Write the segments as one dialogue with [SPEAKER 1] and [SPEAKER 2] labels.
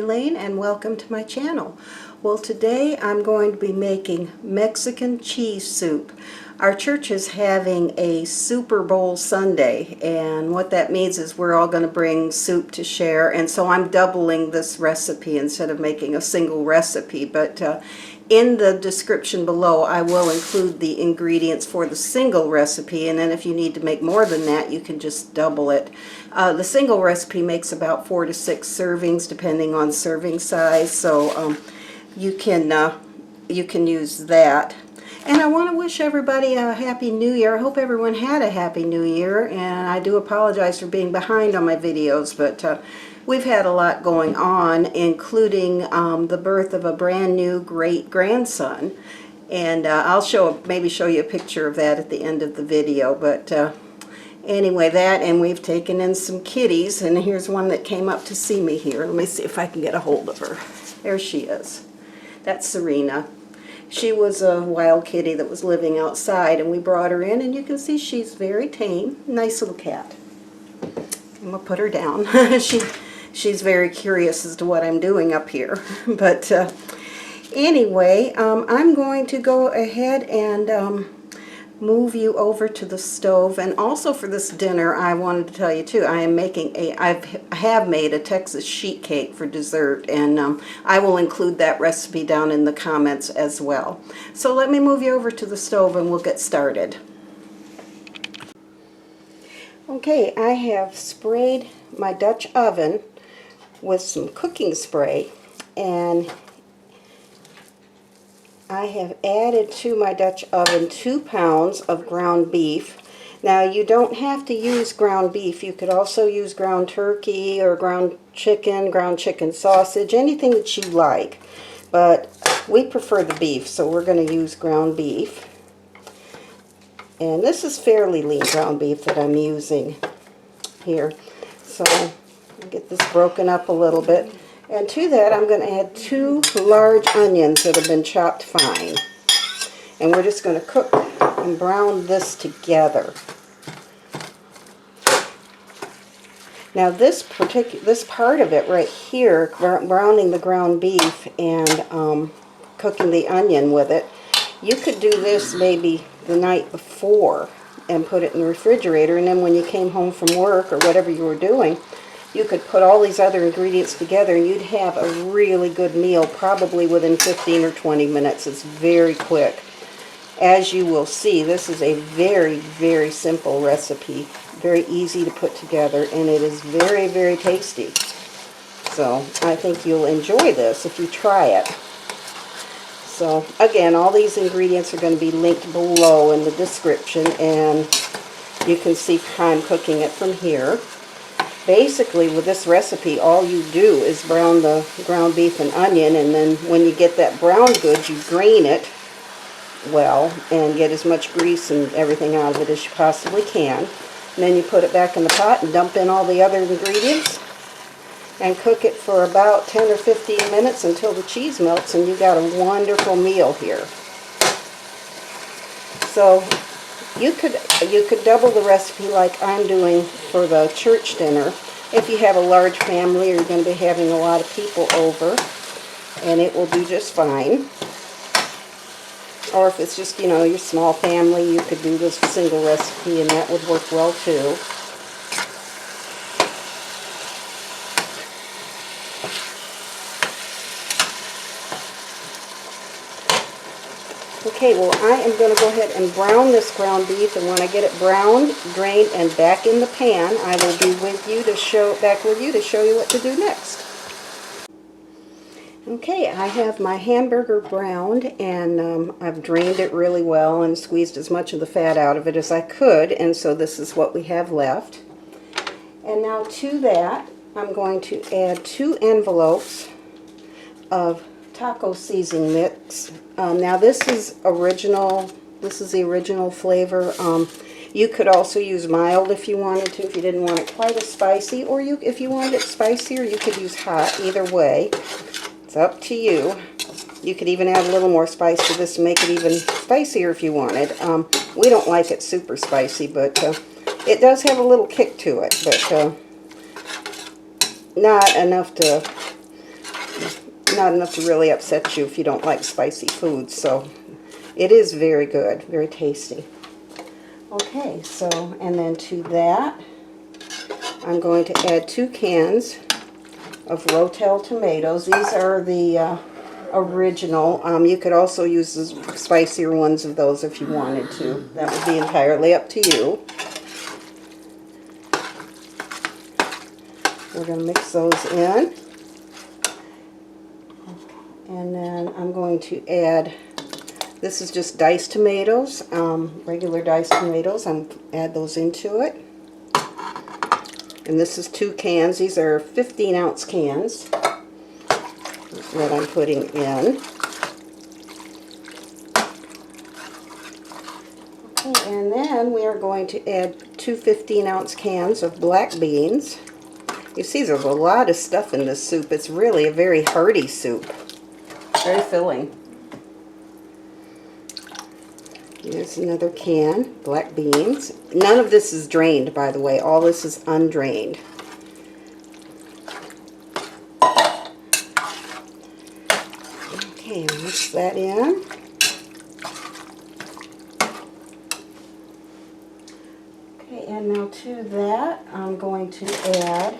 [SPEAKER 1] Elaine, and welcome to my channel. Well, today I'm going to be making Mexican cheese soup. Our church is having a Super Bowl Sunday, and what that means is we're all going to bring soup to share, and so I'm doubling this recipe instead of making a single recipe. But in the description below I will include the ingredients for the single recipe, and then if you need to make more than that you can just double it. The single recipe makes about 4 to 6 servings depending on serving size, so you can use that. And I want to wish everybody a Happy New Year. I hope everyone had a Happy New Year, and I do apologize for being behind on my videos, but we've had a lot going on, including the birth of a brand new great-grandson. And I'll maybe show you a picture of that at the end of the video. But anyway, that, and we've taken in some kitties, and here's one that came up to see me here. Let me see if I can get a hold of her. There she is. That's Serena. She was a wild kitty that was living outside, and we brought her in, and you can see she's very tame. Nice little cat. I'm going to put her down. She's very curious as to what I'm doing up here. But anyway, I'm going to go ahead and move you over to the stove. And also for this dinner, I wanted to tell you too, I have made a Texas sheet cake for dessert, and I will include that recipe down in the comments as well. So let me move you over to the stove and we'll get started. Okay, I have sprayed my Dutch oven with some cooking spray, and I have added to my Dutch oven 2 pounds of ground beef. Now, you don't have to use ground beef. You could also use ground turkey or ground chicken sausage, anything that you like. But we prefer the beef, so we're going to use ground beef. And this is fairly lean ground beef that I'm using here. So I'll get this broken up a little bit. And to that, I'm going to add 2 large onions that have been chopped fine. And we're just going to cook and brown this together. Now this part of it right here, browning the ground beef and cooking the onion with it, you could do this maybe the night before and put it in the refrigerator, and then when you came home from work or whatever you were doing, you could put all these other ingredients together and you'd have a really good meal probably within 15 or 20 minutes. It's very quick. As you will see, this is a very, very simple recipe. Very easy to put together, and it is very, very tasty. So I think you'll enjoy this if you try it. So again, all these ingredients are going to be linked below in the description, and you can see how I'm cooking it from here. Basically, with this recipe, all you do is brown the ground beef and onion, and then when you get that brown good, you drain it well and get as much grease and everything out of it as you possibly can. And then you put it back in the pot and dump in all the other ingredients and cook it for about 10 or 15 minutes until the cheese melts, and you got a wonderful meal here. So you could double the recipe like I'm doing for the church dinner if you have a large family or you're going to be having a lot of people over, and it will do just fine. Or if it's just, your small family, you could do this single recipe and that would work well too. Okay, well, I am going to go ahead and brown this ground beef, and when I get it browned, drained, and back in the pan, I will be with you to show you what to do next. Okay, I have my hamburger browned, and I've drained it really well and squeezed as much of the fat out of it as I could, and so this is what we have left. And now to that, I'm going to add 2 envelopes of taco seasoning mix. Now this is the original flavor. You could also use mild if you wanted to, if you didn't want it quite as spicy, or if you wanted it spicier, you could use hot. Either way, it's up to you. You could even add a little more spice to this to make it even spicier if you wanted. We don't like it super spicy, but it does have a little kick to it, but not enough to not enough to really upset you if you don't like spicy food. So it is very good, very tasty. Okay, so, and then to that, I'm going to add 2 cans of Rotel tomatoes. These are the original. You could also use the spicier ones of those if you wanted to. That would be entirely up to you. We're going to mix those in. And then I'm going to add, this is just diced tomatoes, regular diced tomatoes. I'm add those into it. And this is 2 cans. These are 15-ounce cans that I'm putting in. Okay, and then we are going to add 2 15-ounce cans of black beans. You see there's a lot of stuff in this soup. It's really a very hearty soup. Very filling. Here's another can, black beans. None of this is drained, by the way. All this is undrained. Okay, mix that in. Okay, and now to that, I'm going to add,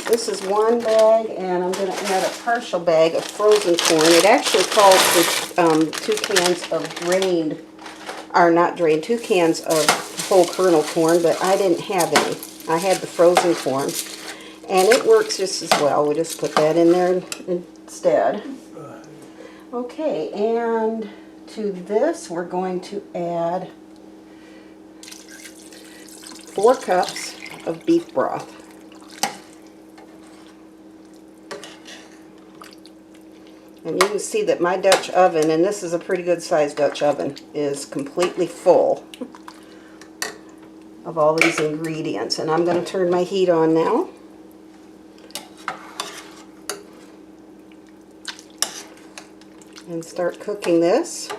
[SPEAKER 1] this is 1 bag, and I'm going to add a partial bag of frozen corn. It actually calls for 2 cans of drained, or not drained, 2 cans of whole kernel corn, but I didn't have any. I had the frozen corn, and it works just as well. We just put that in there instead. Okay, and to this we're going to add 4 cups of beef broth. And you can see that my Dutch oven, and this is a pretty good sized Dutch oven, is completely full of all these ingredients. And I'm going to turn my heat on now. And start cooking this.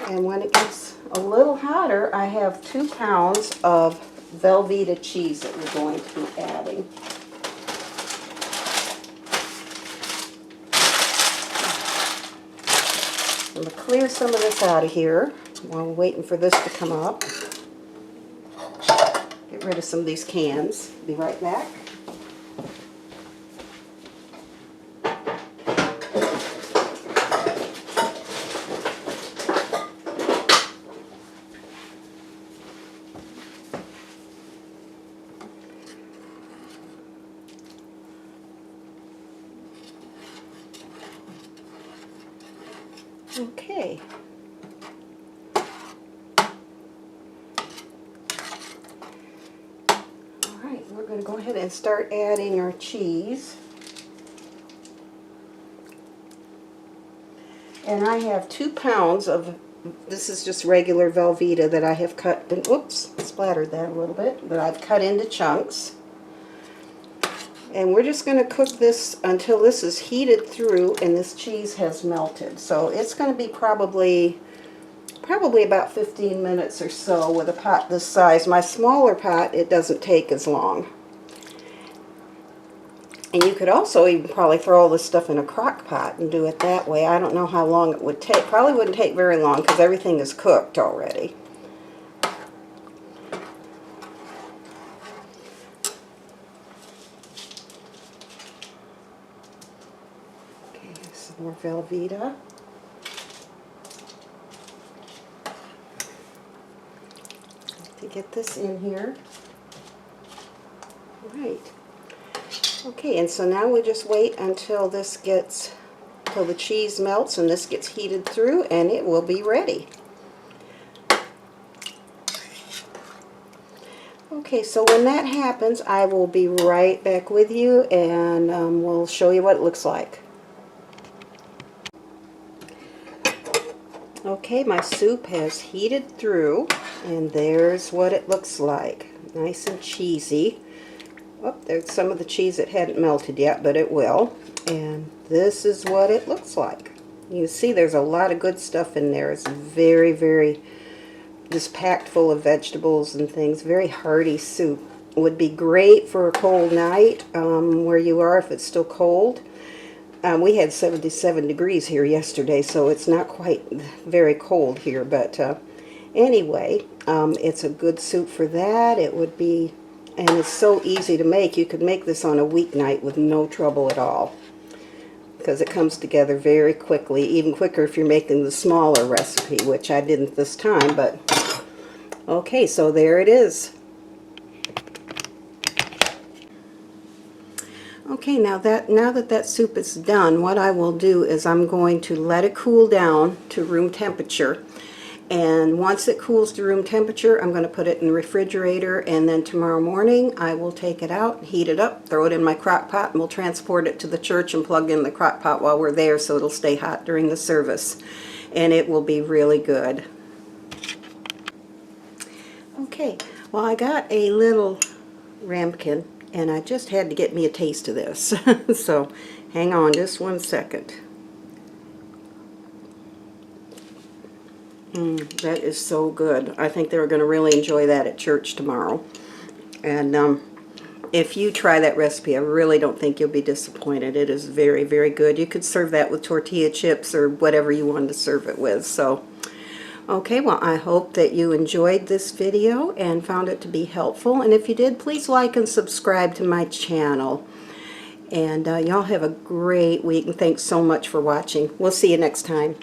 [SPEAKER 1] And when it gets a little hotter, I have 2 pounds of Velveeta cheese that we're going to be adding. I'm going to clear some of this out of here while we're waiting for this to come up. Get rid of some of these cans. Be right back. Okay. Alright, we're going to go ahead and start adding our cheese. And I have 2 pounds of, this is just regular Velveeta that I have cut, and oops, splattered that a little bit, that I've cut into chunks. And we're just going to cook this until this is heated through and this cheese has melted. So it's going to be probably about 15 minutes or so with a pot this size. My smaller pot, it doesn't take as long. And you could also even probably throw all this stuff in a crock pot and do it that way. I don't know how long it would take. Probably wouldn't take very long because everything is cooked already. More Velveeta. To get this in here. Right. Okay, and so now we just wait until this gets, till the cheese melts and this gets heated through, and it will be ready. Okay, so when that happens, I will be right back with you, and we'll show you what it looks like. Okay, my soup has heated through, and there's what it looks like. Nice and cheesy. Oh, there's some of the cheese that hadn't melted yet, but it will. And this is what it looks like. You see there's a lot of good stuff in there. It's very, very just packed full of vegetables and things. Very hearty soup. Would be great for a cold night where you are if it's still cold. We had 77 degrees here yesterday, so it's not quite very cold here, but anyway, it's a good soup for that. It would be, and it's so easy to make. You could make this on a weeknight with no trouble at all, because it comes together very quickly, even quicker if you're making the smaller recipe, which I didn't this time, but okay, so there it is. Okay, now that soup is done, what I will do is I'm going to let it cool down to room temperature. And once it cools to room temperature, I'm going to put it in the refrigerator, and then tomorrow morning I will take it out, heat it up, throw it in my crock pot, and we'll transport it to the church and plug in the crock pot while we're there so it'll stay hot during the service. And it will be really good. Okay, well, I got a little ramekin, and I just had to get me a taste of this. So hang on just one second. That is so good. I think they're going to really enjoy that at church tomorrow. And if you try that recipe, I really don't think you'll be disappointed. It is very, very good. You could serve that with tortilla chips or whatever you wanted to serve it with. So, okay, well, I hope that you enjoyed this video and found it to be helpful. And if you did, please like and subscribe to my channel. And y'all have a great week, and thanks so much for watching. We'll see you next time.